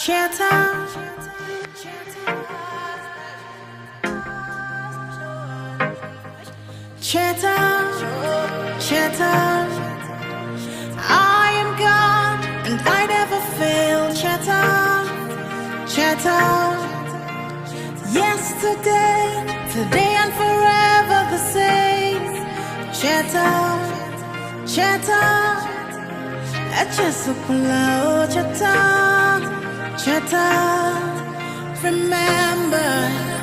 Chatter, chatter, chatter. I am God and I never fail. Chatter, chatter. Yesterday, today and forever the same. Chatter, chatter. Just below chatter, chatter. Remember.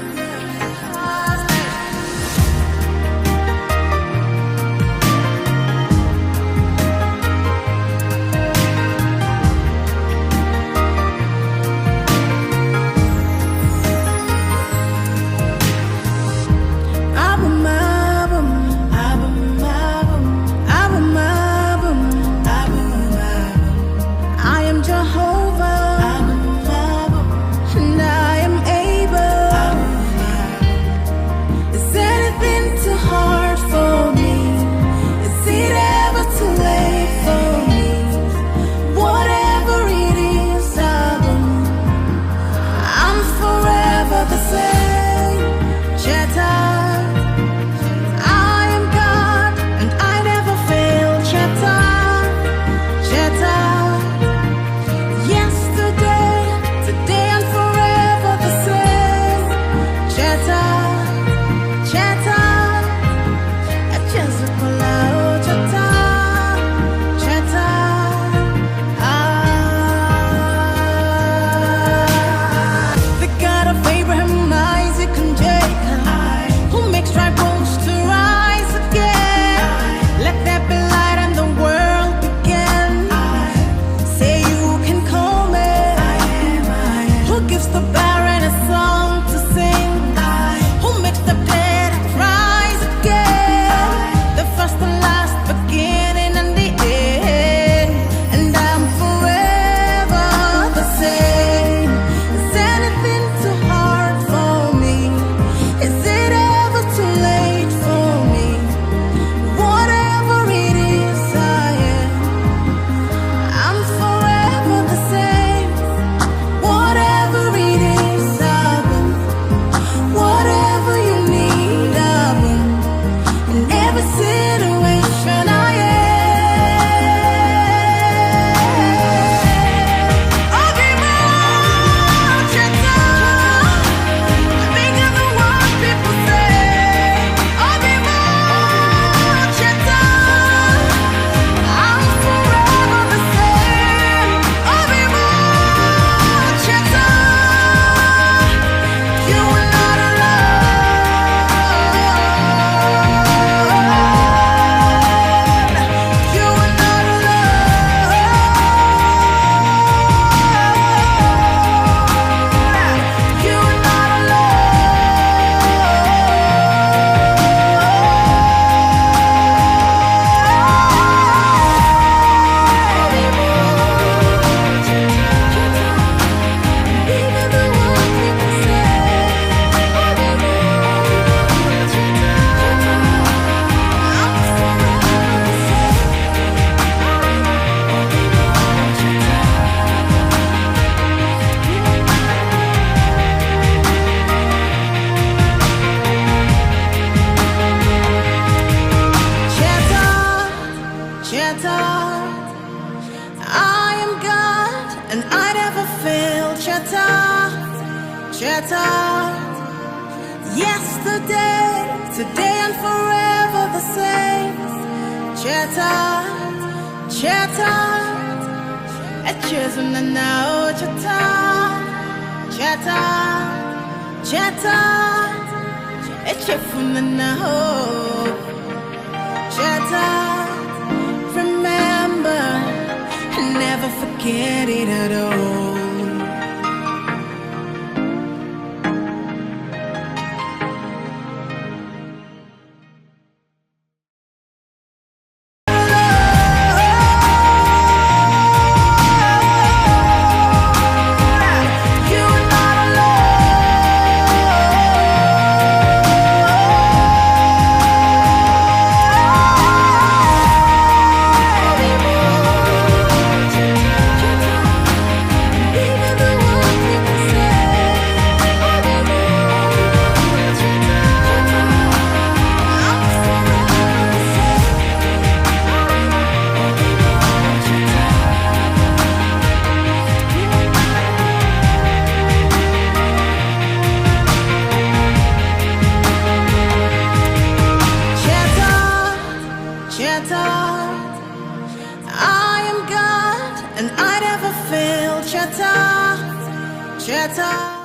I am God and I never fail. Chatter, chatter. Yesterday, today and forever the same. Chatter, chatter. Chasing the now. Chatter, chatter, chatter. From the now. Chatter. Remember, never forget it at all. chatter. I am God and I never fail. Chatter, chatter.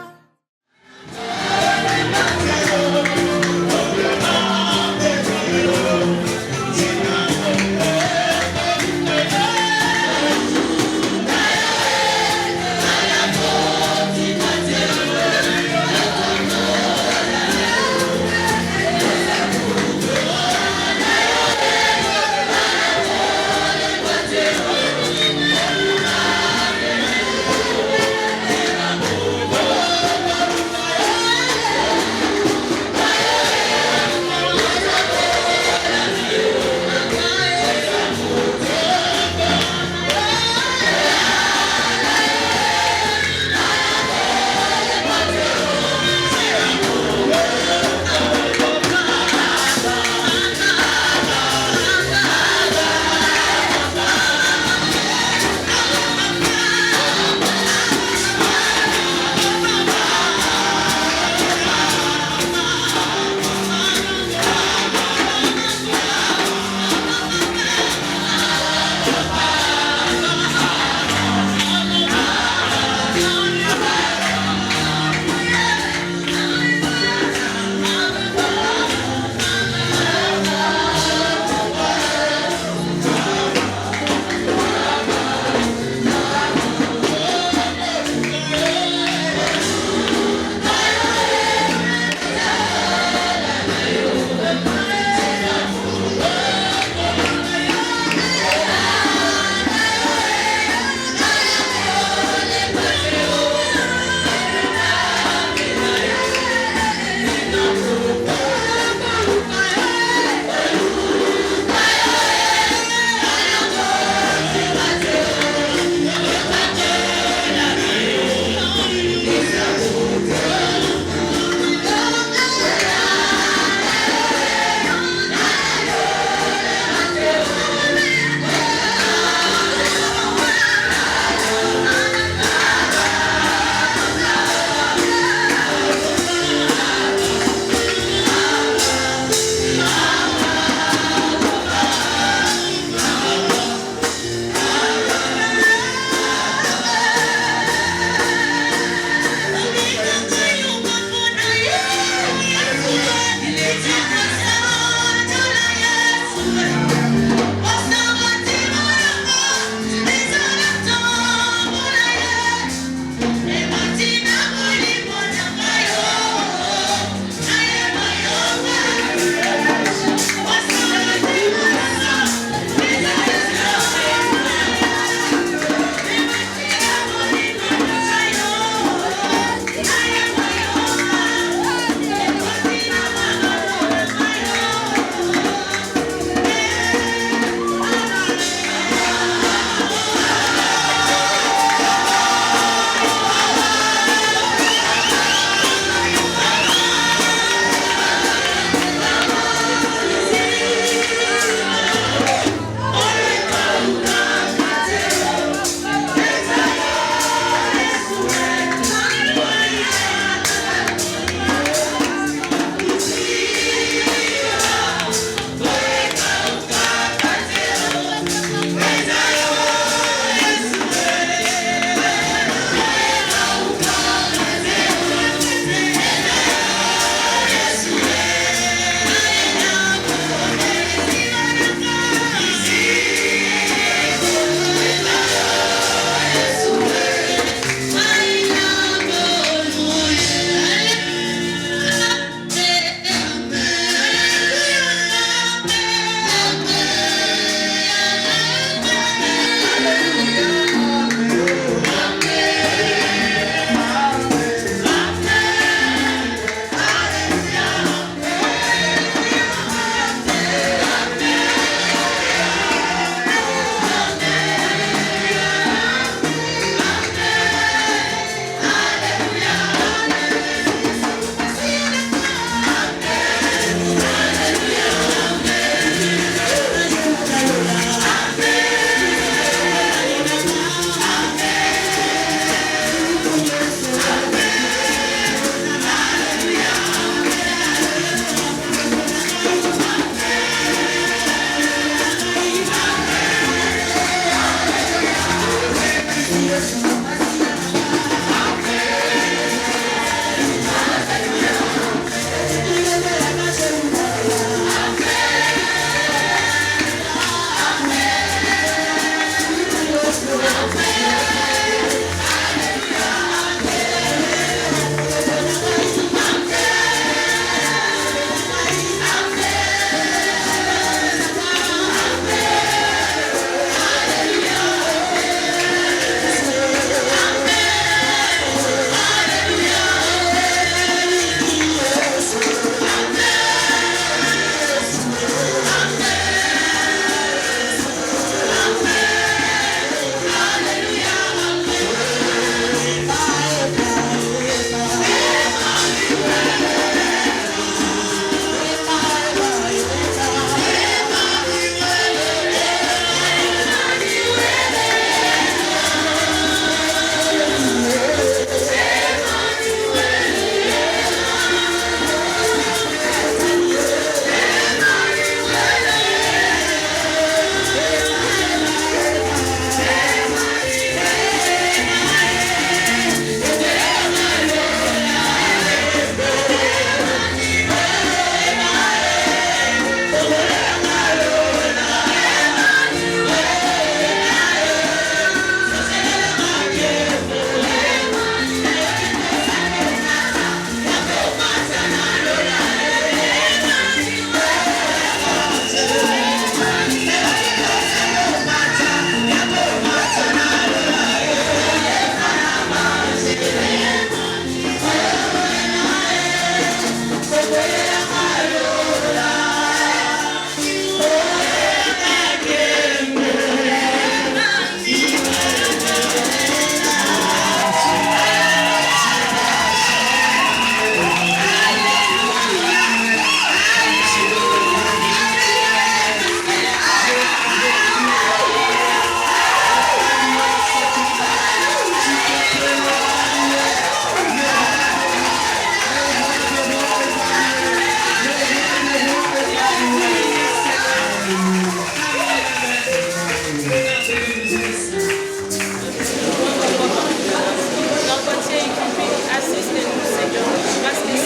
Assistez-nous, Seigneur, parce que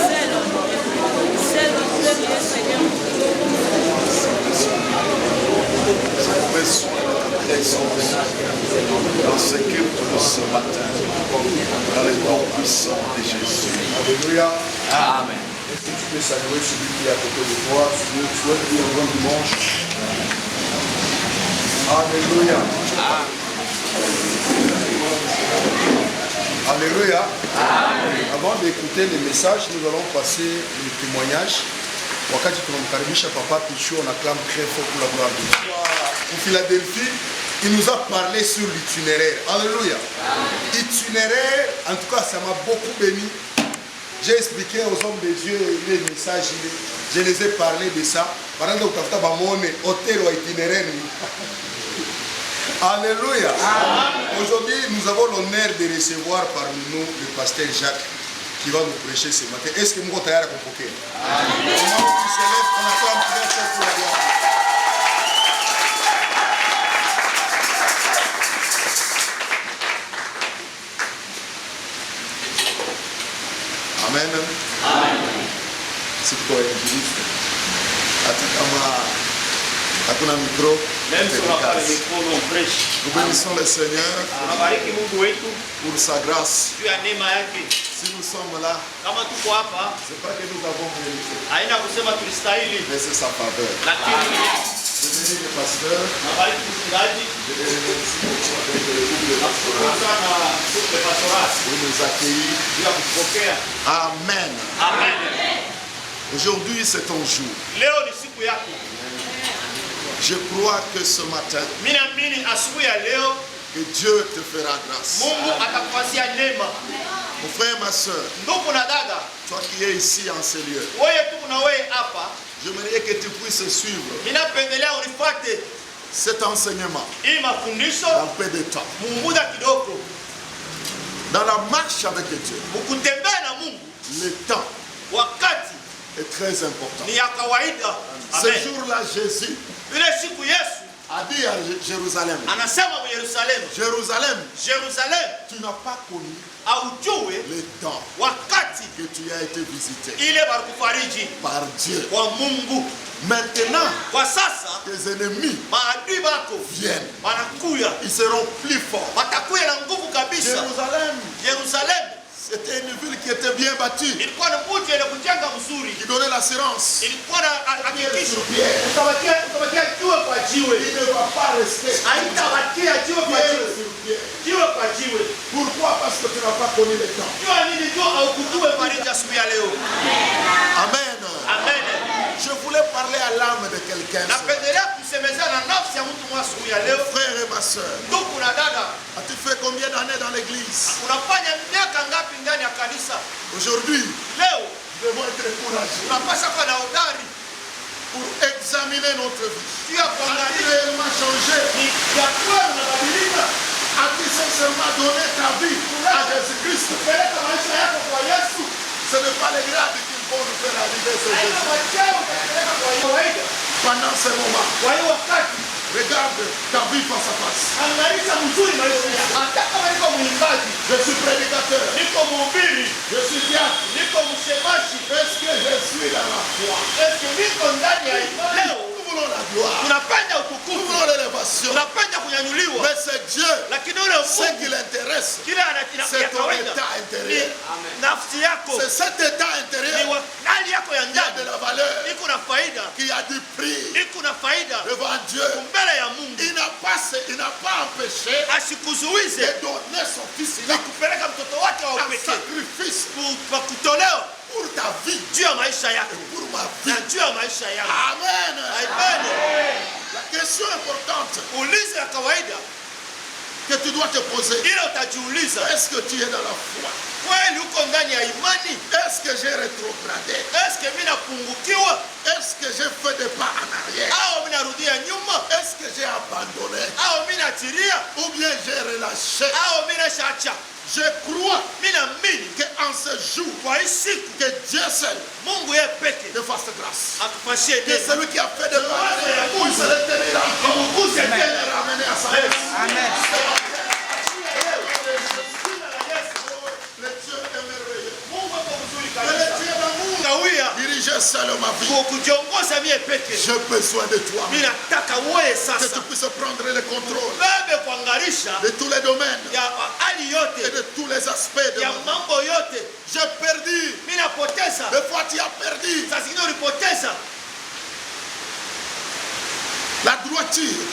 c'est le premier, Seigneur. Prends soin de ta présence dans ce culte de ce matin, dans le nom puissant de Jésus. Alléluia. Amen. Est-ce que tu peux saluer celui qui est à côté de toi? Tu souhaites dire un bon dimanche. Alléluia. Alléluia. Avant d'écouter les messages, nous allons passer le témoignage. Wakati tunamkaribisha Papa Pichu, on acclame très fort pour la gloire de Dieu. Pour Philadelphie, il nous a parlé sur l'itinéraire. Alléluia. Itinéraire, en tout cas, ça m'a beaucoup béni. J'ai expliqué aux hommes de Dieu les messages, je les ai parlé de ça. Alléluia. Aujourd'hui, nous avons l'honneur de recevoir parmi nous le pasteur Jacques qui va nous prêcher ce matin. Est-ce que nous sommes tayari kupokea? Amen. On se lève, on acclame très fort pour la gloire. Amen. Amen. C'est quoi l'évangéliste? Hatuna micro. Même si on n'a pas le micro, on prêche. Nous bénissons le Seigneur pour sa grâce. Si nous sommes là, c'est pas que nous avons mérité, mais c'est sa faveur. Je bénis le pasteur. Je bénis pour nous accueillir. Amen. Amen. Aujourd'hui, c'est ton jour. Je crois que ce matin, que Dieu te fera grâce. Mon frère, ma soeur, toi qui es ici en ce lieu, j'aimerais que tu puisses suivre cet enseignement dans peu de temps. Dans la marche avec Dieu, le temps est très important. Ce jour-là, Jésus a dit à Jérusalem, Jérusalem, tu n'as pas connu le temps que tu as été visité par Dieu. Maintenant, tes ennemis viennent. Ils seront plus forts. Jérusalem, c'était une ville qui était bien battue, qui donnait l'assurance. Il ne va pas rester. Pourquoi? Parce que tu n'as pas connu le temps. Amen. Amen. Je voulais parler à l'âme de quelqu'un. Frère et ma soeur, as-tu fait combien d'années dans l'église? Aujourd'hui, nous devons être courageux pour examiner notre vie. As-tu réellement changé? As-tu sincèrement donné ta vie à Jésus-Christ? Ce n'est pas les grades qu'il faut nous faire arriver, c'est Jésus. Pendant ce moment, regarde ta vie face à face. Je suis prédicateur. Je suis diacre. Est-ce que je suis dans la foi? Nous voulons la gloire. Nous voulons l'élévation. Mais c'est Dieu. Ce qui l'intéresse, c'est ton état intérieur. C'est cet état intérieur qui a de la valeur, qui a du prix devant Dieu. Il n'a pas empêché de donner son fils en sacrifice pour ta vie et pour ma vie. Amen. La question importante que tu dois te poser, est-ce que tu es dans la foi? Est-ce que j'ai rétrogradé? Est-ce que j'ai fait des pas en arrière? Est-ce que j'ai abandonné? Ou bien j'ai relâché? Je crois qu'en ce jour, que Dieu seul te fasse grâce. Que celui qui a fait de mal puisse le J'ai besoin de toi. Mimi nataka wewe Que sasa tu puisses prendre le contrôle bebe kuangarisha de tous les domaines ya hali yote et de tous les aspects de ya ma vie. mambo yote. J'ai perdu. Mimi napoteza. Des fois tu as perdu Saa zingine ulipoteza la droiture.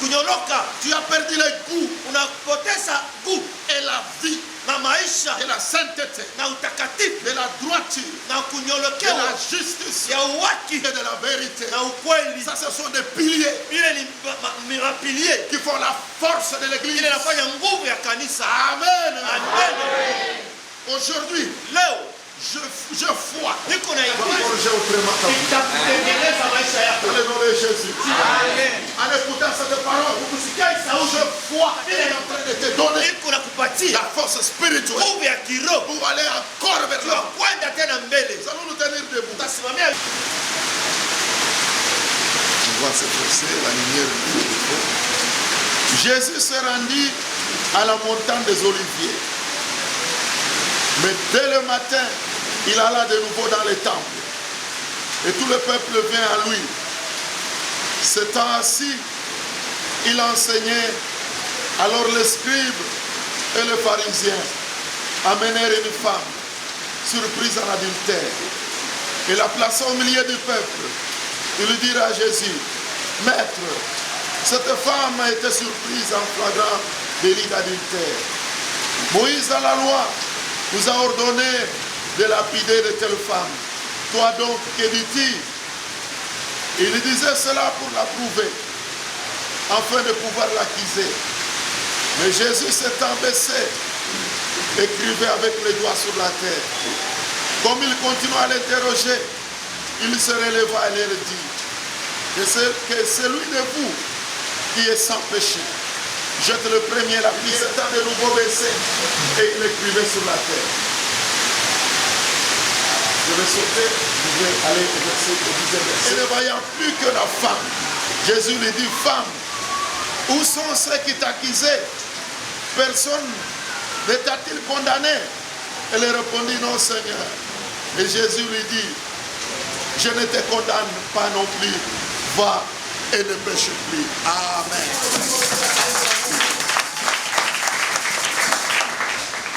kunyoloka. Tu as perdu le goût Unapoteza goût et la vie na maisha et la sainteté, na utakatifu de la droiture, na de kunyolokewa la justice ya uwaki et de la vérité. na ukweli. Ça, ce sont des piliers Ile ni mapilier qui font la force de l'église. ile inafanya nguvu ya kanisa. Amen. Amen. Aujourd'hui, Leo je foi. niko na J'ai autrement ta vie. itakutengeneza maisha yako. Dans le nom de Jésus. Amen. En écoutant cette parole, je foi est en train de te donner Niko na kupatia la force spirituelle nguvu ya kiroho pour aller encore vers l'avant. kwenda tena mbele. Nous allons nous tenir debout. Tasimamia On va s'efforcer, la lumière du feu. Jésus se rendit à la montagne des Oliviers. Mais dès le matin, il alla de nouveau dans le temple. Et tout le peuple vint à lui. S'étant assis, il enseignait. Alors les scribes et les pharisiens amenèrent une femme surprise en adultère et la plaçant au milieu du peuple. Ils lui dirent à Jésus, Maître, cette femme a été surprise en flagrant délit d'adultère. Moïse dans la loi nous a ordonné de lapider de telles femmes. Toi donc, que dis-tu? Il disait cela pour l'approuver, afin de pouvoir l'accuser. Mais Jésus s'étant baissé, écrivait avec les doigts sur la terre. Comme il continua à l'interroger, il se releva et leur dit que celui de vous qui est sans péché jette le premier la pierre. Il s'étant de nouveau baissé et il écrivait sur la terre. Je vais sauter, je vais aller au verset 10. Et ne voyant plus que la femme, Jésus lui dit, femme, où sont ceux qui t'accusaient? Personne ne t'a-t-il condamné? Elle répondit, non Seigneur. Et Jésus lui dit, je ne te condamne pas non plus, va et ne péche plus. Amen.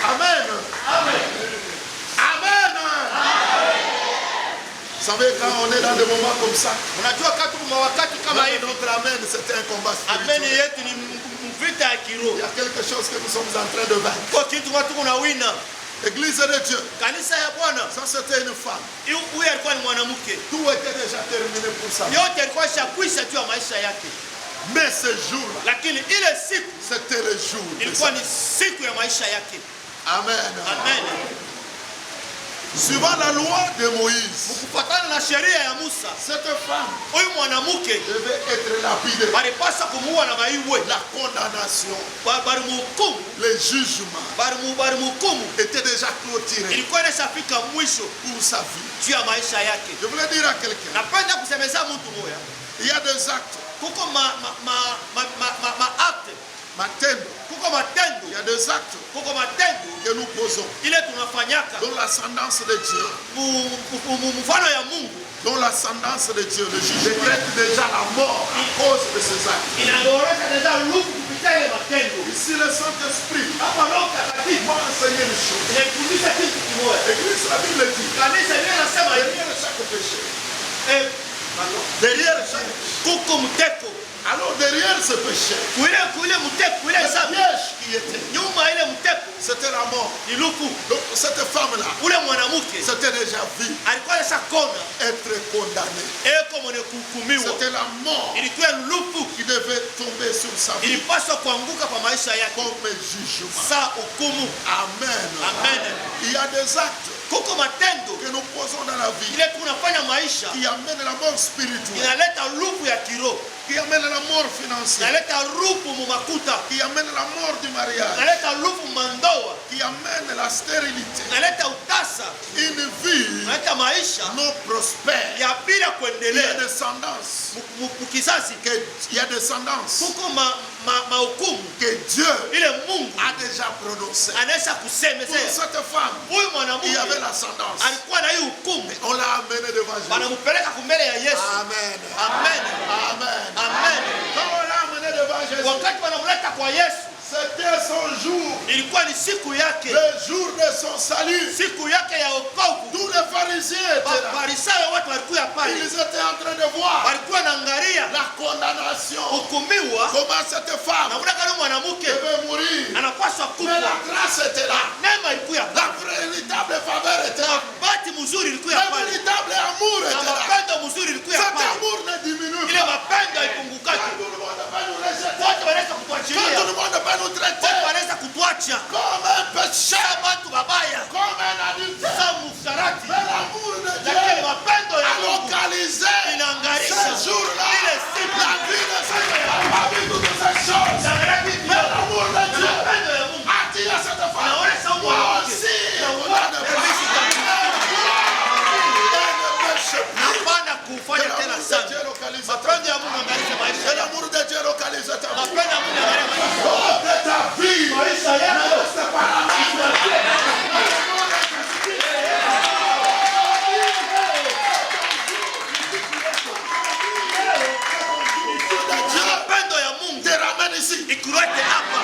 Amen. Amen. Amen. Vous savez, quand on est dans des moments comme ça, unajua wakati kama hivi notre amen, c'était un combat amen spirituel. yetu ni vita ya kiroho. Il y a quelque chose que nous sommes en train de vaincre. Kwa kitu watu kuna wina. Église de Dieu, Kanisa ya Bwana ça c'était une femme. huyu alikuwa ni mwanamke. Tout était déjà terminé pour ça. Yote alikuwa shakwisha tu ya maisha yake. Mais ce jour-là, Lakini ile siku c'était le jour de ilikuwa ça. ni siku ya maisha yake. Amen. Amen. Suivant la loi de Moïse, Kufuatana na sheria ya Musa, cette femme huyu mwanamke devait être lapidée. balipasa kumuua na maiwe. La condamnation, Balimhukumu, le jugement balimhukumu était déjà clôturé ilikuwa inashafika mwisho pour sa vie. juu ya maisha yake. Je voulais dire à quelqu'un, Napenda kusemeza mtu moya, il y a des actes, kuko acte, matendo, kuko matendo, il y a des actes kuko matendo que nous posons, ile tunafanyaka dont l'ascendance de Dieu, mfano ya Mungu dont l'ascendance de Dieu, le juge décrète déjà la mort à cause de ces actes. inaboresha deja luku kupitia ile matendo. Ici, le Saint-Esprit Hapa Roho Mtakatifu va enseigner une chose. inafundisha kitu kimoja. L'église, la Bible dit, Kanisa lile nasema hivi, derrière chaque péché, derrière kuko mteko. alors derrière ce péché, Kuile mteko, kuile le sabi. piège qui était, Nyuma ile mteko c'était la mort. ni luku. Donc cette femme-là, Ule mwanamke c'était déjà vu alikuwa anashakona être condamnée. eko mwenye kuhukumiwa. C'était la mort Ilikuwa luku qui devait tomber sur sa vie ilipaswa kuanguka kwa maisha yake. comme jugement. Saa hukumu. Amen. Amen. Il y a des actes Kuko matendo que nous posons dans la vie ile tunafanya maisha qui amènent la mort spirituelle, inaleta luku ya kiroho, qui amènent la mort financière, inaleta luku mu makuta, qui amènent la mort du mariage, inaleta luku mandoa, qui amènent la stérilité. inaleta utasa, Une vie inaleta maisha non prospère. ya bila Il y a kuendelea descendance. mukizazi. Il y a descendance Kuko mahukumu que Dieu ile Mungu a déjà prononcé. anaweza Pour kusemezea. cette femme, Huyu il mwanamke y avait l'ascendance. alikuwa na hii hukumu. On l'a amené devant Jésus. Wanamupeleka kumbele ya Yesu. Amen. Amen. Amen. Amen. Quand on l'a amené devant Jésus, Wakati wanamleta kwa Yesu, c'était son jour. ilikuwa ni siku yake. Le jour de son salut. Siku yake ya wokovu. Tous les pharisiens étaient là. Farisayo wote walikuwa pale. Ils étaient en train de voir Walikuwa naangalia la condamnation. hukumiwa. Comment cette femme Na kama mwanamke devait mourir. anapaswa Mais kufa. la grâce était là. Neema ilikuwa La véritable faveur était là. bahati mzuri ilikuwa Le pale. véritable amour Na était là. mapendo mzuri ilikuwa Cet pale. amour ne diminue Ile pas. mapendo Quand haipungukaki. tout le monde va nous rejeter. Wote wanaweza Quand kutuachilia. tout le monde va nous traiter Wote wanaweza kutuacha. comme un péché, Watu wabaya. comme un adultère. Sasa msharati. Mais l'amour de Lakini Dieu mapendo ya a Mungu localisé inaangarisha. ce jour-là Ile siku. la vie de cette femme a vu toutes ces choses. Mais l'amour de Dieu Mapendo ya Mungu. a dit à cette femme, Inaonesha moi mwanamke. aussi, on a de Hapana kufanya tena sana. Mapendo ya Mungu yangarisha maisha yako. l'amour de Dieu localise ta vie. Mapendo ya Mungu yangarisha maisha yako. Oh, de ta vie. Maisha yako. C'est pas la même. Mapendo ya Mungu Te ramène ici. ikulete hapa.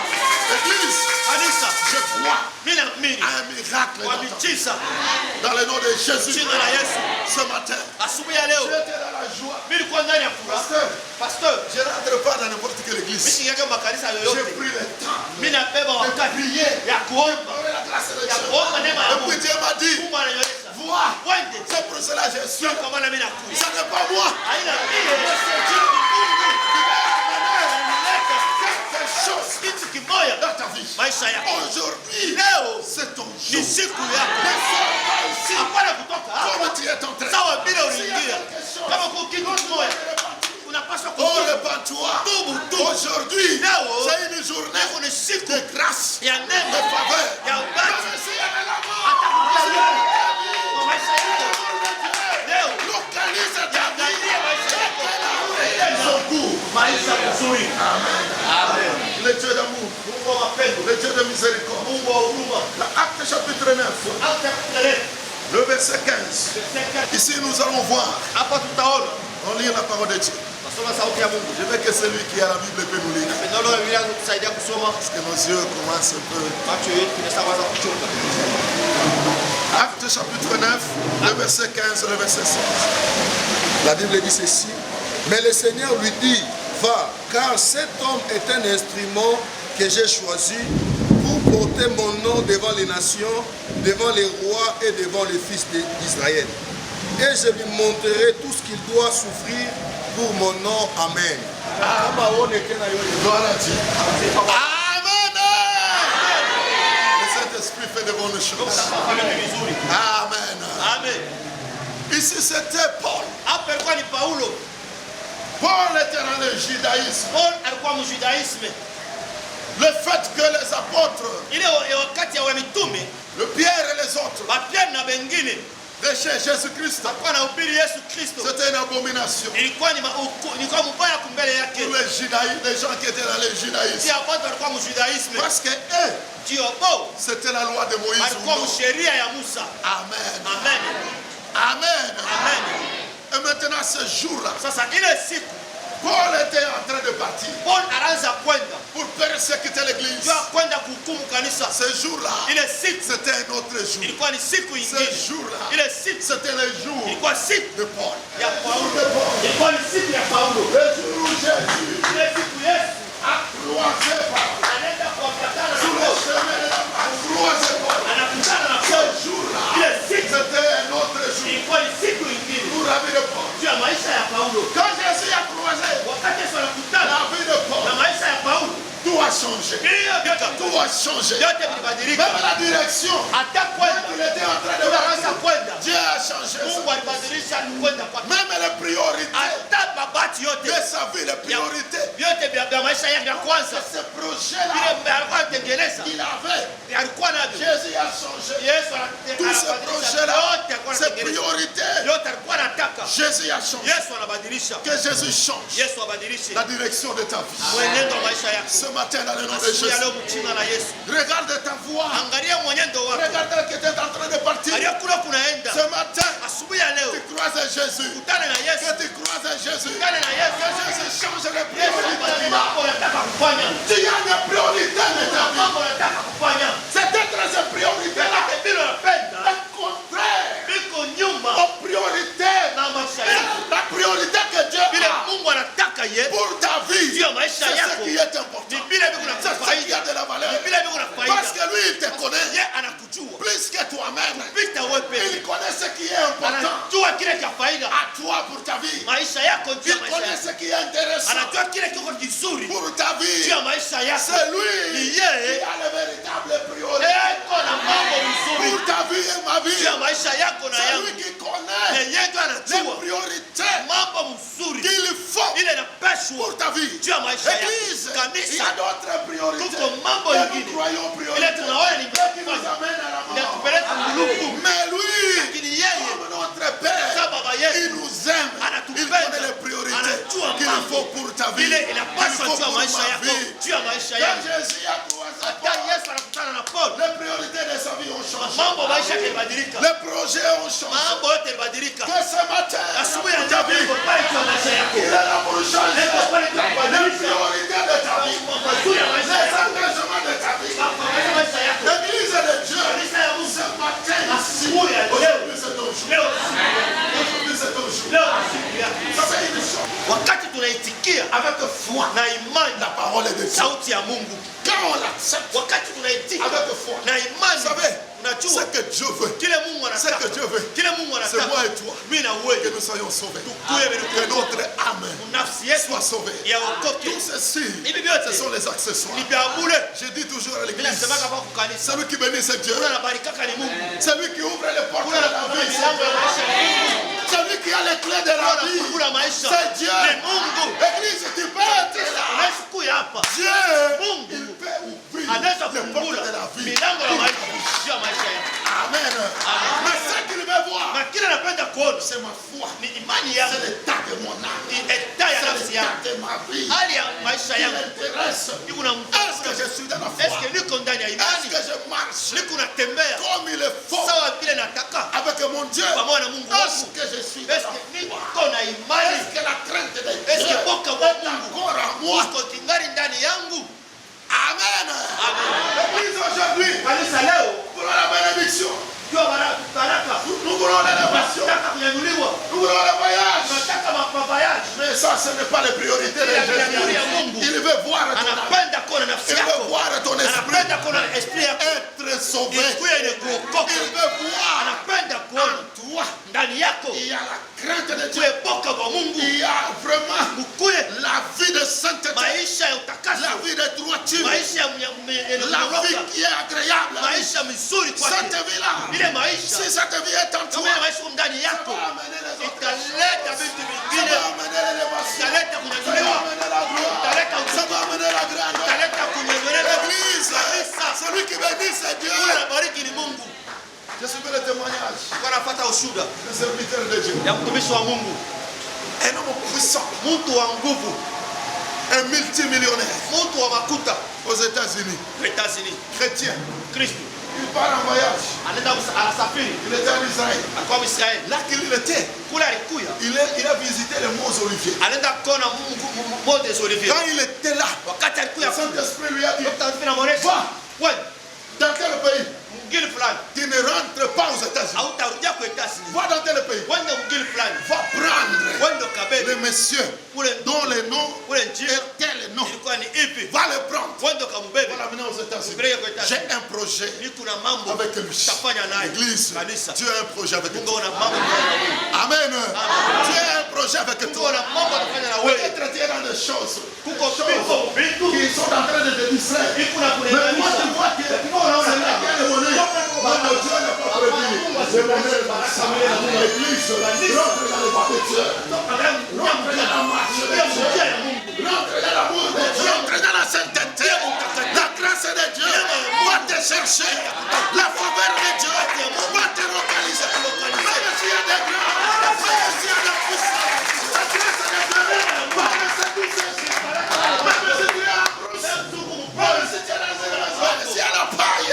Église, Kanisa, je crois mimi naamini à un miracle kwa dans ta vie. miujiza Dans le nom de Jésus. jina la Yesu. Ce matin, Asubuhi ya leo j'étais dans la joie. mimi nilikuwa ndani ya furaha. Pasteur, Pastor, je ne rentre pas dans n'importe quelle mimi église. sijaga makanisa J'ai yoyote. pris le temps Mimi nabeba de wakati prier. ya kuomba. Avec la grâce de Ya Dieu. kuomba neema ya Et puis Mungu. Dieu m'a dit, Mungu ananionyesha. vois, Wende. c'est pour cela que je suis. Sio kwa maana mimi nakuja. Ce n'est pas moi. Haina vile. C'est Dieu qui Ananileta quelque chose kitu kimoja dans ta vie. maisha yako. Aujourd'hui, Leo c'est ton ni jour. siku yako. Ne sors pas ici Hapana kutoka hapa. comme tu es entré. Sawa bila S'il y a uliingia. quelque chose, Kama kuna kitu kimoja unapaswa oh, kutubu. repens-toi. Tubu, tubu. Aujourd'hui, Leo c'est une journée kuna siku de grâce, ya de neema faveur. ya ubati. Même s'il y avait la mort, Hata kukulia kwa maisha yako. Leo localise ta vie. angalia maisha yako. Son cours. Maisha mazuri. Amen. Le Dieu d'amour, Mungu wa mapendo. le Dieu de miséricorde. Mungu wa huruma. Acte chapitre 9, Hata kuteleza. le verset 15. Ici, nous allons voir, Hapa tutaona. on lit la parole de Dieu. Nasoma sauti ya Mungu. Je veux que celui qui a la Bible peut nous lire. Neno la Biblia kusaidia kusoma. Parce que nos yeux commencent un peu. Macho yetu inaweza kuanza kuchoka. Acte chapitre 9, le verset 15, le verset 16. La Bible dit ceci. Mais le Seigneur lui dit, va, car cet homme est un instrument que j'ai choisi pour porter mon nom devant les nations, devant les rois et devant les fils d'Israël. Et je lui montrerai tout ce qu'il doit souffrir pour mon nom. Amen. Gloire à Dieu. Amen. Le Saint-Esprit fait de bonnes choses. Amen. Amen. Ici, c'était Paul. Hapa ilikuwa ni Paulo. Paul était dans le judaïsme. Paul alikuwa mjudaisme. Le fait que les apôtres, Ile wakati ya mitume, le Pierre et les autres, Bapia na wengine prêchaient Jésus-Christ, walikuwa anahubiri Yesu Kristo. c'était une abomination. Ilikuwa ni ilikuwa mbaya kumbele yake. Pour les gens qui étaient dans le judaïsme. Pia watu walikuwa mjudaisme. Parce que eux, Ndio bo c'était la loi de Moïse. walikuwa ou non. sheria ya Musa. Amen. Amen. Amen. Amen. Et maintenant, ce jour-là, Sasa ile siku Paul était en train de partir Paul anaanza kwenda pour persécuter l'église. jua kwenda kuhukumu kanisa. Ce jour-là, Ile siku c'était un autre jour. ilikuwa ni siku Ce ingine. jour-là, Ile siku c'était le jour ilikuwa siku de Paul. ya Paulo. De Paul. Ilikuwa ni siku ya Paulo. Le jour où Jésus Ile siku Yesu a croisé Paul. anaenda kuwapatana Sur na le Paul. chemin, a croisé Paul. Anakutana na Ce Paul. jour-là, Ile siku c'était un autre jour ilikuwa ni siku ingine pour la vie de Paul. juu ya maisha ya Paulo. Quand Jésus a croisé Wakati Yesu anakutana la vie de Paul, na maisha ya Paulo, tout a changé. hiyo Tout a changé. yote vilibadilika. Même la direction. Hata Il kwenda était en train de unaanza partir. kwenda, Dieu a changé Mungu ça. alibadilisha kwenda kwake. Même les priorités Hata mabati yote de sa vie, les priorités. vyote vya maisha yake ya kwanza, Ce projet-là vile alikuwa anatengeneza, qu'il avait, alikuwa navyo. Jésus a changé. Yesu Tous ces projets-là, yote alikuwa ces anatengeneza, priorités, yote alikuwa anataka. Jésus a changé. Yesu anabadilisha, Que Jésus change Yesu abadilishe la direction de ta vie. mwenendo wa maisha yako. Ce matin, dans le nom de Asubuhi ya Jésus, leo mchina na Yesu, regarde ta voie. angalia mwenendo wako, Regarde qui était en train de partir. angalia kule kunaenda. Ce matin, Asubuhi ya leo tu crois en Jésus. kutana na Yesu, Que tu crois en Jésus. kutana na Yesu. Que Jésus change les Yesu priorités. mambo unataka kufanya, Tu as des priorités de ta vie. mambo unataka kufanya, C'est être ces priorités-là. vile unapenda Le contraire biko nyuma aux priorités. na maisha yako, La priorité que Dieu vile a Mungu anataka ye pour ta vie, juu ya maisha c'est ce yako qui est ni important. vile viko na C'est ce qui faida, a de la valeur. ni vile viko na Parce faida. que lui, il te connaît Ye anakujua plus que toi-même. pita wewe Il peke, connaît ce qui est important anajua kile cha faida à toi pour ta vie. maisha yako, juu Il ya maisha connaît yako, ce qui est intéressant anajua kile kiko kizuri pour ta vie. juu ya maisha yako. C'est lui Ni qui yeye a les véritables priorités eko na mambo mzuri pour ta vie et ma vie. juu ya maisha yako na C'est yangu. lui qui connaît Yeye ndo les anajua priorités mambo mzuri qu'il faut ile inapashwa pour ta vie. juu ya maisha yako. Église, il y Kanisa a d'autres priorités. tuko mambo Et nous ingine croyons ile priorités tunaona ni qui nous kufanya amènent à la mort. inatupeleka muluku, Mais lui, lakini yeye comme notre Père, kama baba il yetu nous aime. Il anatupenda, connaît les priorités anajua qu'il mambo faut pour ta vie, ile qu'il inapaswa faut juu ya pour maisha ma yako, vie. juu ya maisha Quand yako. Jésus a croisé Hata Paul, Yesu anakutana na Paul, les priorités de sa vie ont changé. mambo maisha yake yalibadilika, Les projets ont changé. mambo yote yalibadilika. Que ce matin, Asubuhi ya ta leo vie, iko pale juu ya maisha yako, il est là pour changer iko pale juu ya les kubadilisha priorités de ta vie, mambo mazuri ya maisha les yako, engagements de ta vie. mambo ya maisha yako. L'église de Dieu, Kanisa ya Mungu, ce matin, asubuhi ya leo, aujourd'hui c'est ton jour. leo Aujourd'hui c'est ton jour. leo ni siku yako. Ça fait une chose. Wakati tunaitikia Avec foi, na imani la parole de Dieu. sauti ya Mungu, Quand on l'accepte wakati tunaitika avec foi, na vous imani, savez, unajua ce que Dieu veut, kile Mungu ce que anataka, Dieu veut, kile Mungu c'est moi anataka et toi, mimi na que wewe nous soyons sauvés. tukuye Que notre âme nafsi yetu soit sauvée. ya wokoke. Tout ceci, Hivi vyote ce sont les accessoires. ni vya bure. Je dis toujours à Mimi l'église, nasemaka hapa kwa kanisa, celui qui bénit c'est Dieu. kuna anabarikaka ni Mungu, C'est lui qui ouvre les portes kuna de la anafungua vie. milango ya maisha ni Mungu, C'est lui qui a les clés de kuna la vie. anafungua maisha C'est Dieu. ni Mungu. Église, tu peux être là. Unaweza kuja hapa, Dieu, Mungu il peut ouvrir anaweza les portes kufungula de la vie. milango ya maisha juu ya maisha yako. Amen. Mais ce qu'il veut voir, Na kila napenda kuona c'est ma foi. ni imani C'est yangu, l'état de mon âme. ni eta ya C'est nafsi l'état yangu, de ma vie. hali ya maisha Qui yangu. m'intéresse. Niko na Est-ce que je suis dans la foi? Est-ce que niko ndani ya Est-ce imani? que je marche Niko natembea comme il est faux sawa vile nataka avec mon Dieu? pamoja na Mungu Est-ce wangu? que je suis dans la Est-ce foi? que niko na imani? Est-ce que la crainte de Est-ce Dieu que boka wa est Mungu encore en moi? uko kingali ndani yangu? Amen. Amen. L'église aujourd'hui, Kanisa leo pour la bénédiction, jua baraka, nous voulons l'élévation, tunataka kunyanyuliwa, nous voulons le voyage. tunataka mavayaji. Mais ça, ce n'est pas les priorités de Jésus. Il veut voir ton âme. Anapenda kuona nafsi Il veut yako, voir ton esprit anapenda kuona esprit yako être sauvé. ikuwe ni kuokoka, Il veut voir anapenda kuona en toi. ndani yako Il y a la crainte de Dieu. kuepoka kwa Mungu, Il y a vraiment ukuye la vie de sainteté, maisha ya la utakaso, vie de droiture, maisha ya la vie qui est agréable. maisha mizuri kwake. Cette vie-là, Ile maisha si cette vie est en kama toi, ile maisha ndani ça yako va amener les autres. italeta vitu Ça vingine, va amener l'élévation. italeta Ça va kunyanyuliwa, amener la gloire. italeta Ça va amener la grandeur. italeta kunyanyuliwa. L'église, celui qui bénit, c'est Dieu. Yule anabariki ni Mungu. Je suis le témoignage. Kwa nafuata ushuhuda Le serviteur de Dieu. ya mtumishi wa Mungu, Un homme puissant, mtu wa nguvu, un multimillionnaire mtu wa makuta aux États-Unis, États-Unis, chrétien. Kristo Il part en voyage. anasafiri Il était en Israël. alikuwa Israeli, Là qu'il était, kule alikuya il a visité les monts Oliviers. anaenda kuona Monte des Oliviers. Quand il était là, Wakati le alikuya Saint-Esprit lui a dit, Dr. Fina Moresha, Va. wewe dans quel pays? mgeni fulani Tu ne rentres pas aux États-Unis. hautarudia kwa États-Unis, Va dans tel pays. wende mgeni fulani, Va prendre wende ukabebe le monsieur ule dont les noms ule njia étaient les noms. ilikuwa ni ipi, Va le prendre. wende ukamubebe. Va l'amener aux États-Unis. Mpeleke kwa J'ai États-Unis. un projet Niko na mambo avec lui. tafanya naye. Église, Kanisa, Dieu a un projet avec Mungu toi. ana mambo tafanya na wewe. Amen. Dieu a un projet avec Mungu toi. ana mambo tafanya na wewe. Peut-être tu es dans des choses Kuko vitu qui sont en train de te distraire. iko na Mais moi, kulenganisha. tu vois que c'est là qu'il y a le bonheur. Bah, Dieu n'a pas prédit. Le bonheur va s'amener dans l'église. Rentre dans le pas de Dieu. Rentre dans la marche de Dieu. chercher la faveur de Dieu, va te localiser. Même s'il y a des grands, même s'il y a des puissants, la grâce de Dieu va rester tout ceci. Même si tu es approché, même si tu es dans une maison, même s'il y a la paille,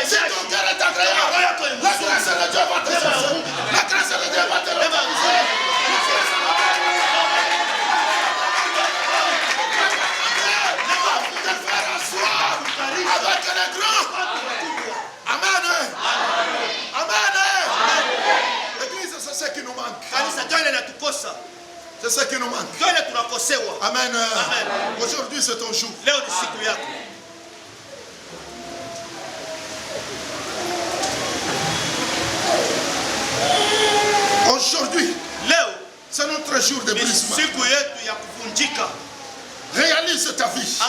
si ton cœur est agréable, la grâce de Dieu va te chercher. La grâce de Dieu va te localiser. Avec les grands. Amen. Amen. L'église, c'est ce qui nous manque. C'est ce qui nous manque. Amen. Aujourd'hui, c'est ton jour. Aujourd'hui, c'est notre jour de brisement. Réalise ta vie.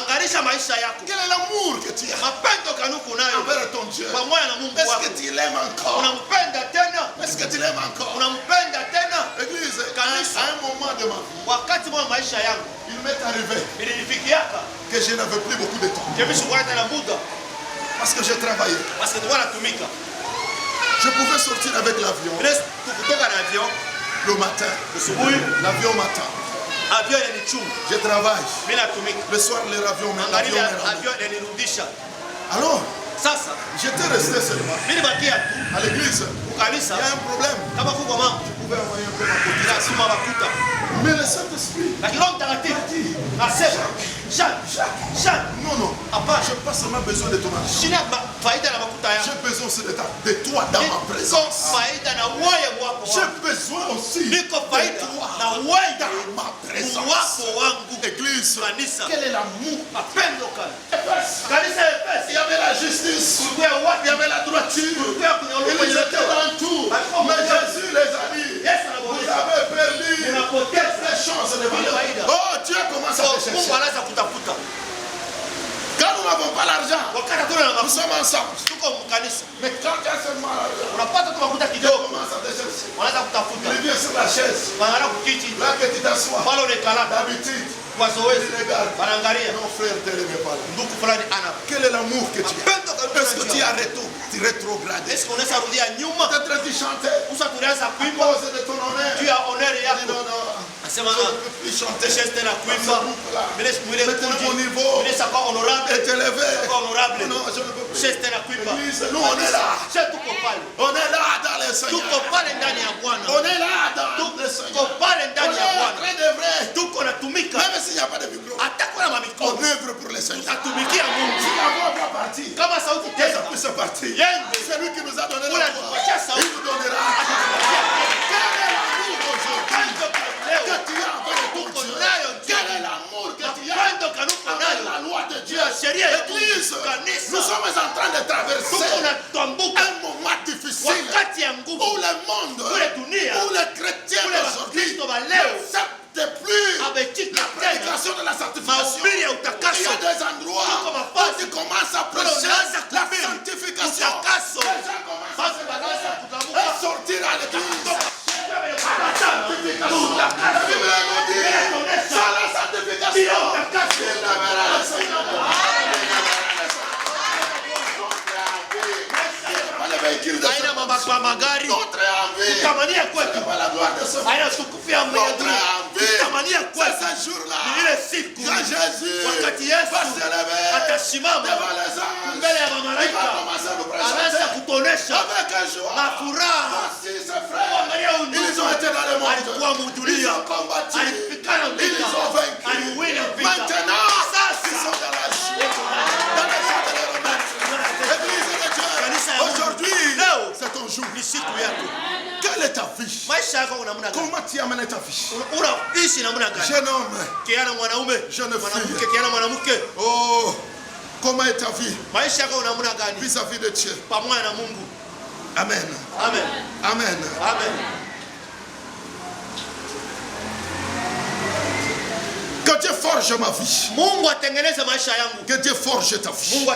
Quel est l'amour que tu as envers ton Dieu? Est-ce que tu l'aimes encore? Est-ce que tu l'aimes encore? Église, à un moment de ma vie, il m'est arrivé que je n'avais plus beaucoup de temps. Parce que j'ai travaillé. Je pouvais sortir avec l'avion le matin. L'avion matin. Je travaille. Le soir, l'avion me ramène. Alors, j'étais resté seulement. À l'église, il y a un problème. Je pouvais envoyer un peu ma cotisation. Mais le Saint-Esprit a dit, Jacques, non, je n'ai pas seulement besoin de ton argent. J'ai besoin aussi de toi dans ma présence. J'ai besoin aussi de toi dans ma présence. Église, quel est l'amour? Il y avait la justice, il y avait la droiture, ils étaient dans tout. Mais Jésus les a dit, vous avez perdu les chances de valeur. Oh, Dieu commence à te chercher. Quand nous n'avons pas l'argent, nous sommes ensemble. Mais quand tu as seulement l'argent, Dieu commence à te chercher. Il vient sur la chaise. Là que tu t'assois. D'habitude, il regarde. Non, frère, ne l'aimez pas là. Quel est l'amour que tu as? Est-ce que tu as rétrogradé? Peut-être tu chantais. À cause de ton honneur. Tu as honneur et non, non. Je ne peux plus chanter. Mais mon niveau est élevé. Non, je ne peux plus. Nous, on est là. On est là dans le Seigneur. On est là dans le Seigneur. On est en train d'œuvrer. Même s'il n'y a pas de micro. On œuvre pour le Seigneur. Si la voix va partir, ça puisse partir. C'est lui qui nous a donné la voix. Il nous donnera. Quel est l'amour aujourd'hui que tu as envers ton Dieu? Quel est l'amour que tu as envers la loi de Dieu? Église, nous sommes en train de traverser un moment difficile où le monde, où les chrétiens aujourd'hui n'acceptent plus la prédication de la sanctification. Il y a des endroits où tu commences à prêcher la sanctification. Les gens commencent à sortir à l'église. La Bible nous dit, sans la sanctification, il ne verra le Seigneur. Notre envie, c'est pas la gloire de ce monde. Notre envie, c'est ce jour-là, quand Jésus va s'élever devant les anges, il va commencer à nous présenter avec un joie. Voici ses frères, ils ont été dans le monde, ils ont combattu, ils ont vaincu. Maintenant, ils sont dans la joie, dans la joie de leur maître. L'église de Dieu, aujourd'hui, c'est ton jour. Quelle est ta vie? Comment tu amènes ta vie? Jeune homme, jeune fille. Oh, comment est ta vie vis-à-vis de Dieu? Amen. Amen. Amen. Amen. Que Dieu forge ma vie. Que Dieu forge ta vie.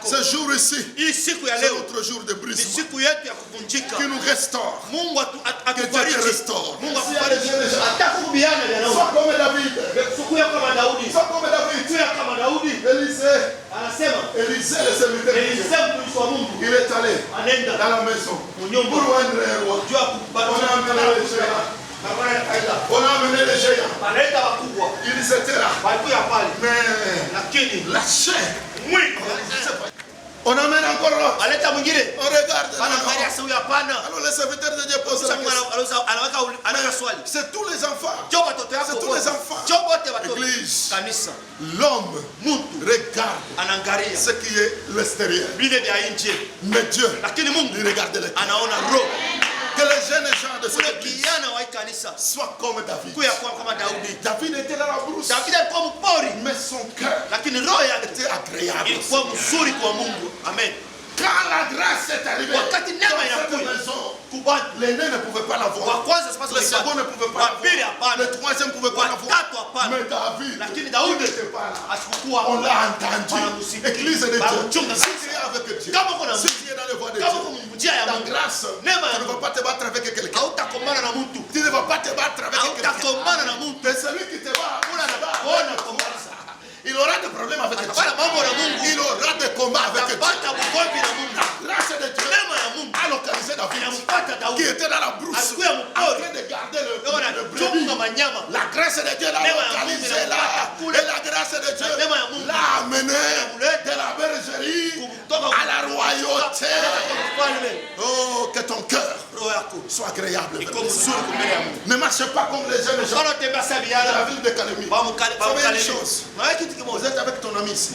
Ce jour ici, c'est notre jour de brisement. Qui nous restaure. Que Dieu te restaure. Sois comme David. Sois comme David. Élisée Élisée, le serviteur, il est allé dans la maison pour rendre un roi. On a amené les géants. On a amené les géants. Ils étaient là. Mais la chair. On amène encore l'autre. On regarde. Alors les serviteurs de Dieu posent la question. C'est tous les enfants. C'est tous les enfants. Église. L'homme regarde ce qui est l'extérieur. Mais Dieu, il regarde l'intérieur. Que les jeunes gens de cette église soient comme David. David était dans la brousse. Mais son cœur était agréable. Amen. Quand la grâce est arrivée dans cette maison, l'aîné ne pouvait pas la voir. Le second ne pouvait pas la voir. Le troisième ne pouvait pas la voir. Mais David n'était pas là. On l'a entendu. Église de Dieu. Si tu es avec Dieu, si tu es dans le voie de Dieu, la grâce, tu ne vas pas te battre avec quelqu'un. Tu ne vas pas te battre avec quelqu'un. Mais celui qui te bat, il aura des problèmes avec Dieu. Il aura des combats avec Dieu. La grâce de Dieu a localisé David qui était dans la brousse en train de garder le brebis. La grâce de Dieu l'a localisé là. Et la grâce de Dieu l'a amené de la bergerie à la royauté. Oh, que ton cœur soit agréable. Ne marche pas comme les jeunes gens de la ville de Calémie. Vous savez une chose. Vous êtes avec ton ami ici.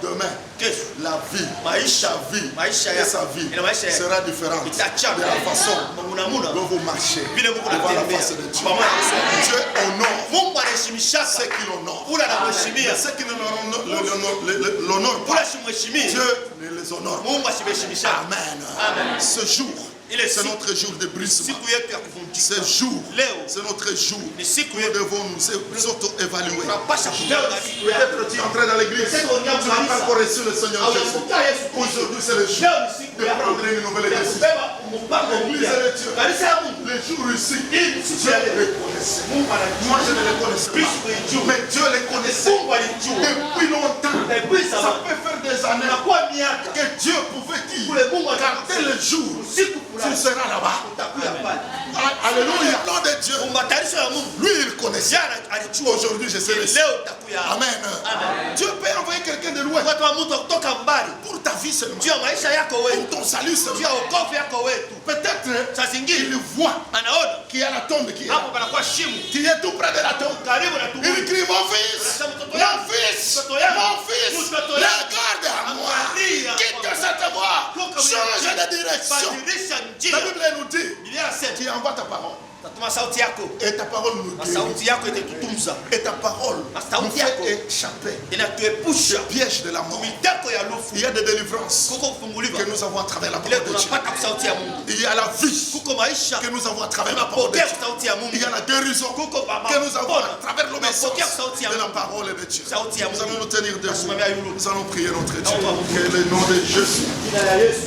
Demain, la vie, et sa vie sera différente de la façon dont vous marchez devant la face de Dieu. Dieu honore ceux qui l'honorent. Ceux qui ne l'honorent pas, Dieu ne les honore pas. Amen. Ce jour, c'est notre jour de brisement. Ce jour, c'est notre jour où nous devons nous auto-évaluer. Peut-être tu es entré dans l'église, tu n'as pas encore reçu le Seigneur Jésus. Aujourd'hui, c'est le jour de prendre une nouvelle décision. L'église de Dieu, les jours ici, Dieu les connaissait. Moi, je ne les connaissais pas. Mais Dieu les connaissait depuis longtemps. Ça peut faire des années que Dieu pouvait dire qu'à tel jour, tu seras là-bas. Alléluia. Le plan de Dieu, lui, il connaissait. Aujourd'hui, je sais le ciel. Amen. Dieu peut envoyer quelqu'un de loin pour ta vie seulement, pour ton salut seulement. Peut-être il voit qu'il y a la tombe qui est là. Tu es tout près de la tombe. Il crie, mon fils, regarde à moi. Quitte cette voie, change de direction. La Bible nous dit, tu envoies ta parole. Et ta parole nous dit, et ta parole nous fait échapper des pièges de la mort. Il y a des délivrances que nous avons à travers la parole de Dieu. Il y a la vie que nous avons à travers la parole de Dieu. Il y a la guérison que nous avons à travers l'obéissance de la parole de Dieu. Nous allons nous tenir debout. Nous allons prier notre Dieu. Que le nom de Jésus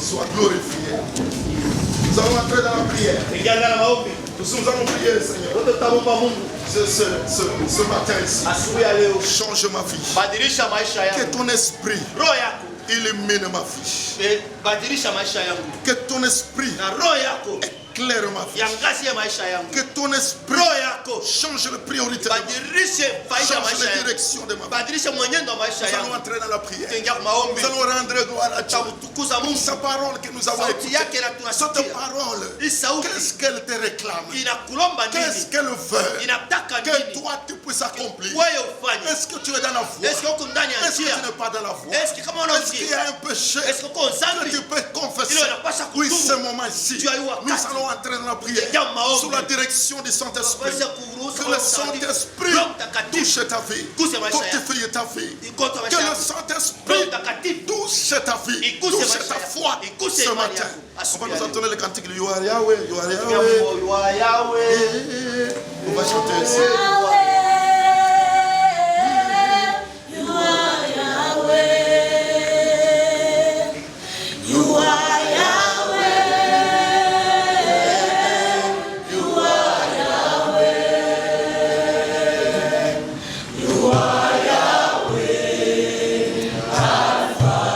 soit glorifié. Nous allons entrer dans la prière. Nous allons prier le Seigneur. Ce matin ici, change ma vie. Que ton esprit illumine ma vie. Que ton esprit éclaire ma vie. Que ton esprit change les priorités de ma vie. Change les directions de ma vie. Nous allons entrer dans la prière. Nous allons rendre gloire à Dieu pour sa parole que nous avons écoutée. Cette parole, qu'est-ce qu'elle te réclame? Qu'est-ce qu'elle veut que toi tu puisses accomplir? Est-ce que tu es dans la voie? Est-ce que tu n'es pas dans la voie? Est-ce qu'il y a un péché que tu peux confesser? Oui, ce moment-ci, nous allons entrer dans la prière sous la direction du Saint-Esprit. Que le Saint-Esprit touche ta vie, fortifie ta vie. Que le Saint-Esprit touche ta vie, touche ta foi ce matin. On va nous entendre le cantique de You are Yahweh, You are Yahweh. You are Yahweh. On va chanter ici. Alpha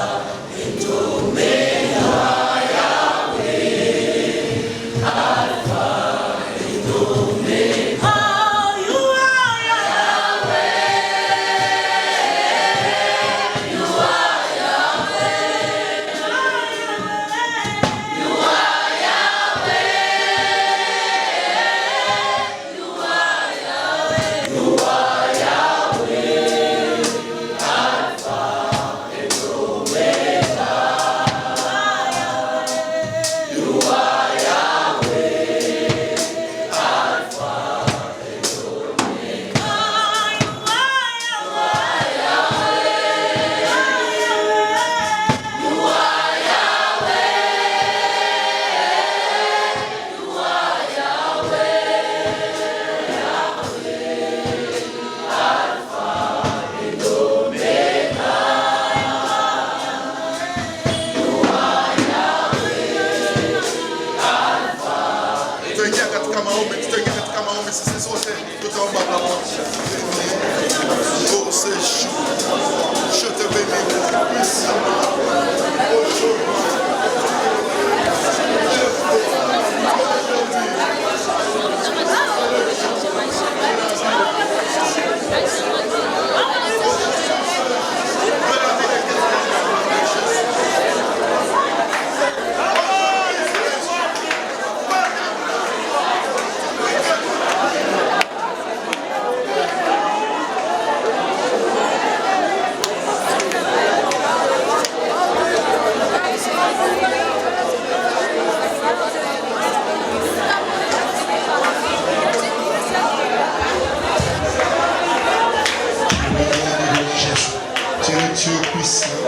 le Dieu puissant.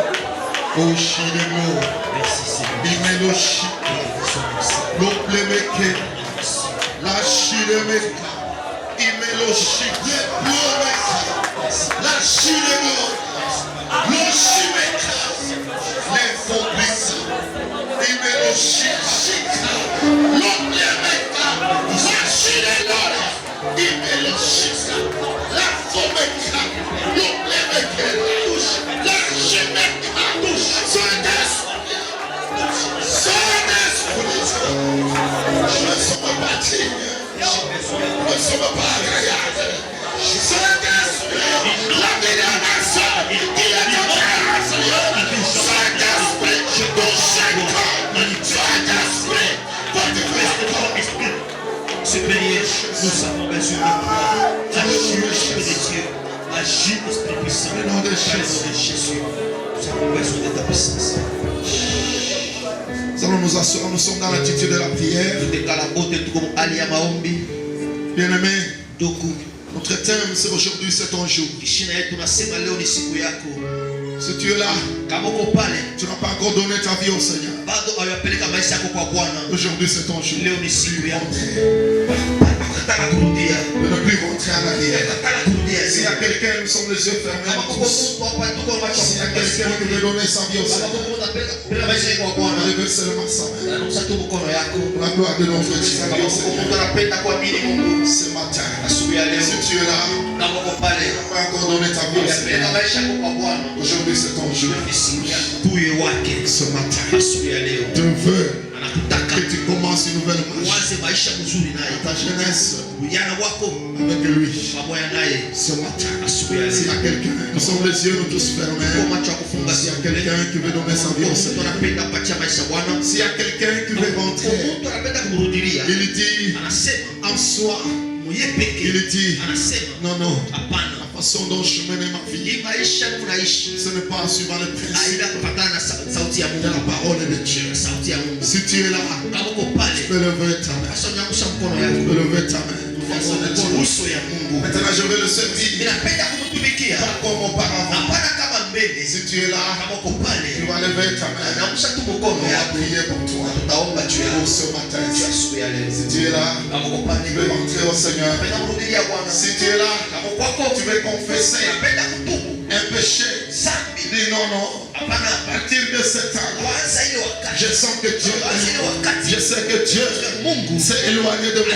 Oh, Shilemo. Imelo Shike. Loplemeke. La Shilemeka. Imelo Shike. La Shilemo. Lo Shimeka. Les faux puissants. Imelo Shika. Loplemeka. La Shilemo. Imelo Shika. La Fomeka. Loplemeke. La Shimeka. Je ne suis pas digne. Je ne suis pas agréable. Saint-Esprit, la bénédiction qui est en terre, Saint-Esprit, ton chaque corps, Saint-Esprit, fortifie. Supérieur, nous avons besoin de toi. Agis, Esprit de Dieu. Agis, Esprit puissant. Au nom de Jésus. Nous avons besoin de ta puissance. Nous allons nous assurer, nous sommes dans l'attitude de la prière. Bien-aimés, notre thème c'est aujourd'hui, c'est ton jour. Si tu es là, tu n'as pas encore donné ta vie au Seigneur. Aujourd'hui c'est ton jour. De ne plus rentrer en arrière. S'il y a quelqu'un, nous sommes les yeux fermés tous. S'il y a quelqu'un qui veut donner sa vie au Seigneur, levez seulement sa main. Pour la gloire de notre Dieu. Ce matin, si tu es là, tu n'as pas encore donné ta vie au Seigneur. Aujourd'hui c'est ton jour. Ce matin, Dieu veut que tu commences une nouvelle marche dans ta jeunesse avec lui. Ce matin, s'il y a quelqu'un, nous sommes les yeux nous tous fermés. S'il y a quelqu'un qui veut donner sa vie au Seigneur, s'il y a quelqu'un qui veut rentrer, il dit en soi, il dit non, non, la façon dont je mène ma vie, ce n'est pas en suivant les principes de la parole de Dieu. Si tu es là, tu peux lever ta main. Tu peux lever ta main. Maintenant je vais le servir pas comme auparavant. Si tu es là, tu vas lever ta main. On va prier pour toi. Pour ce matin. Si tu es là, tu veux rentrer au Seigneur. Si tu es là, tu veux confesser un péché. Dis non, non. À partir de cet temps, je sens que Dieu, je sais que Dieu s'est éloigné de moi. Je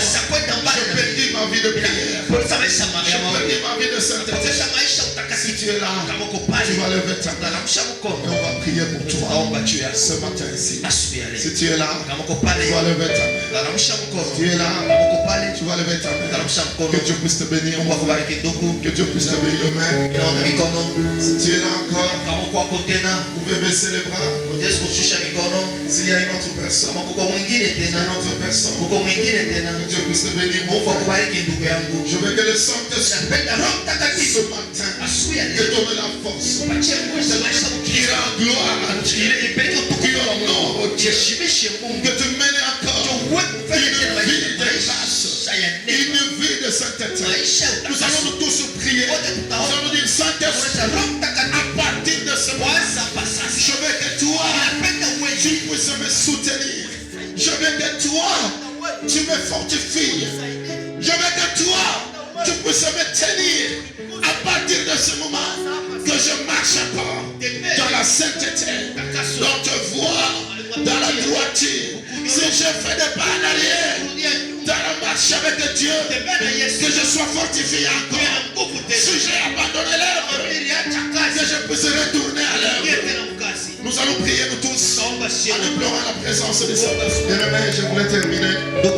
perdis ma vie de prière. Je perdis ma vie de sainteté. Si tu es là, tu vas lever ta main et on va prier pour toi ce matin ici. Si tu es là, tu vas lever ta main. Si tu es là, tu vas lever ta main. Que Dieu puisse te bénir. Que Dieu puisse te bénir. Si tu es là encore, vous pouvez baisser les bras. S'il y a une autre personne, que Dieu puisse te bénir. Je veux que le Saint-Esprit ce matin te donne la force, qui rend gloire à Dieu, qui honore Dieu, que tu mènes encore une vie de grâce, une vie de sainteté. Nous allons tous prier. Nous allons dire Saint-Esprit, à partir de ce moment, je veux que toi, tu puisses me soutenir. Je veux que toi, tu me fortifies. Je veux que toi, tu puisses me tenir. À partir de ce moment, que je marche pas dans la sainteté, dans te voie, dans la droiture. Si je fais des pas en arrière, dans la marche avec Dieu, que je sois fortifié encore. Si j'ai abandonné l'œuvre, que je puisse retourner à l'œuvre. Nous allons prier nous tous en implorant la présence de Saint-Esprit. Bien-aimés, je voulais terminer. Je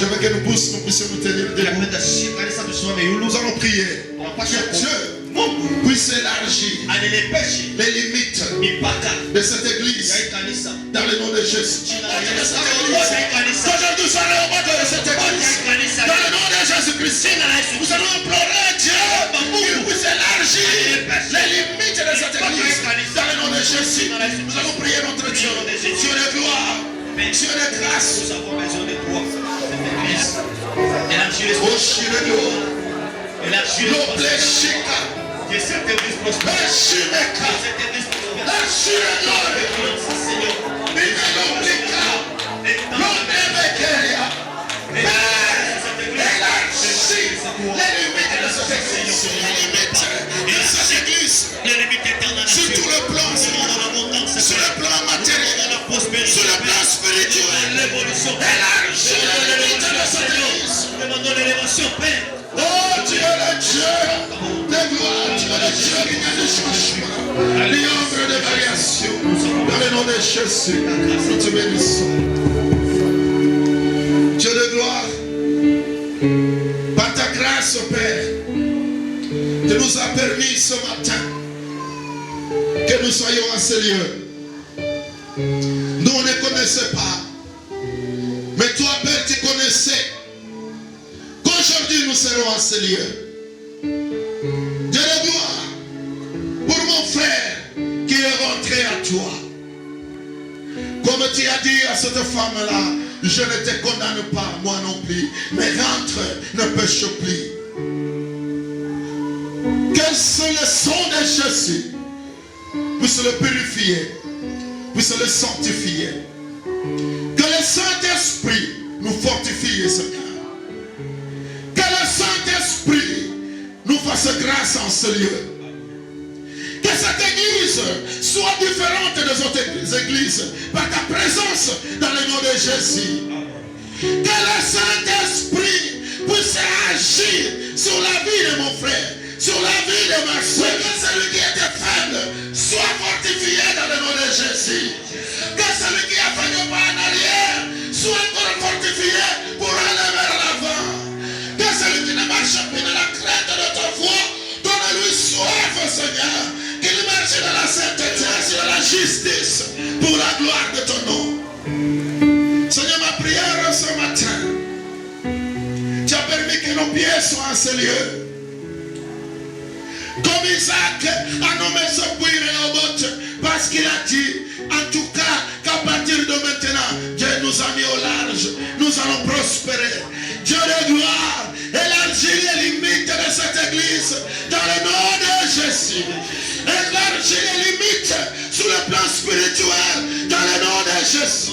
veux que nous puissions nous tenir debout. Nous allons prier que Dieu puisse élargir les limites de cette église dans le nom de Jésus. Qu'aujourd'hui soit le moment de cette église dans le nom de Jésus-Christ. Nous allons implorer Dieu qu'il puisse élargir les limites de cette église dans le nom de Jésus. Nous allons prier notre Dieu. Dieu de gloire, Dieu de grâce. Nous avons besoin de toi. Élargis l'esprit. Élargis l'esprit. Que cette église prospère. Que cette église prospère. Seigneur. Sur tout le plan, sur le plan matériel, sur le plan spirituel, élargis les limites de cette église. Oh, tu es le Dieu de gloire, tu es le Dieu qui vient de changement, l'ombre de variation. Dans le nom de Jésus, nous te bénissons. Dieu de gloire, par ta grâce, Père, tu nous as permis ce matin que nous soyons en ce lieu. Nous, on ne connaissait pas. Mais toi, Père, tu connaissais. Qu'aujourd'hui, nous serons en ce lieu. Dieu de gloire, pour mon frère qui est rentré à toi. Comme tu as dit à cette femme-là, je ne te condamne pas, moi non plus. Mais rentre, ne pêche plus. Que le sang de Jésus puisse le purifier, puisse le sanctifier. Que le Saint-Esprit nous fortifie, Seigneur. Que le Saint-Esprit nous fasse grâce en ce lieu. Que cette église soit différente des autres églises par ta présence dans le nom de Jésus. Que le Saint-Esprit puisse agir sur la vie de mon frère, sur la vie de ma soeur. Que celui qui était faible soit fortifié dans le nom de Jésus. Que celui qui a fait le pas en arrière soit encore fortifié pour aller vers l'avant. Que celui qui ne marche plus dans la crainte de ta voix, donne-lui soif, Seigneur, qu'il marche dans la sainteté et dans la justice pour la gloire de ton nom. Seigneur, ma prière ce matin, tu as permis que nos pieds soient en ce lieu. Comme Isaac a nommé ce puits Rehoboth, parce qu'il a dit, en tout cas, qu'à partir de maintenant, Dieu nous a mis au large, nous allons prospérer. Dieu de gloire, élargis les limites de cette église dans le nom de Jésus. Élargis les limites sur le plan spirituel dans le nom de Jésus.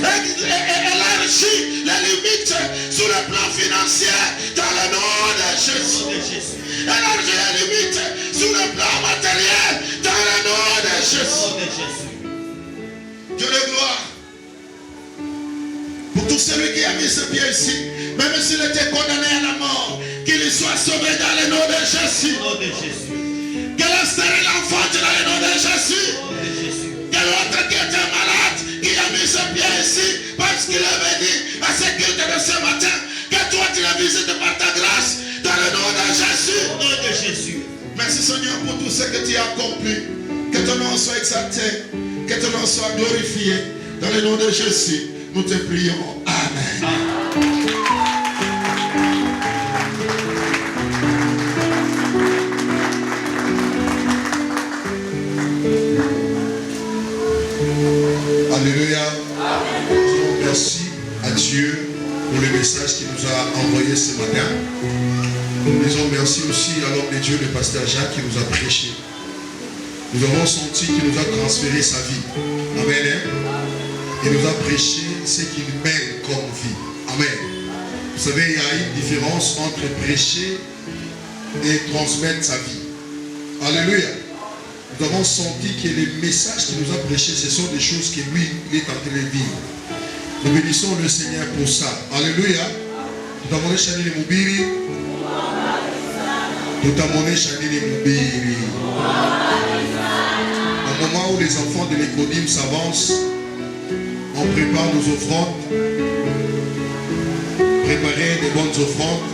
Élargis les limites sur le plan financier dans le nom de Jésus. Élargis les limites sur le plan matériel dans le nom de Jésus. Dieu de gloire, pour tout celui qui a mis ses pieds ici, même s'il était condamné à la mort, qu'il soit sauvé dans le nom de Jésus. Que le stérile enfante dans le nom de Jésus. Que l'autre qui était malade, qui a mis ses pieds ici, parce qu'il avait dit à ce culte de ce matin, que toi tu le visites par ta grâce, dans le nom de Jésus. Merci Seigneur pour tout ce que tu as accompli. Que ton nom soit exalté, que ton nom soit glorifié. Dans le nom de Jésus, nous te prions. Amen. Alléluia. Merci à Dieu pour le message qu'il nous a envoyé ce matin. Nous disons merci aussi à l'homme de Dieu, le pasteur Jacques, qui nous a prêché. Nous avons senti qu'il nous a transféré sa vie. Amen. Il nous a prêché ce qu'il mène comme vie. Amen. Vous savez, il y a une différence entre prêcher et transmettre sa vie. Alléluia. Nous avons senti que les messages qu'il nous a prêchés, ce sont des choses que lui, il est en train de vivre. Nous bénissons le Seigneur pour ça. Alléluia. Nous avons chanté les Moubiri. Nous avons chanté les Moubiri. Au moment où les enfants de l'Écodim s'avancent, on prépare nos offrandes. Préparer des bonnes offrandes.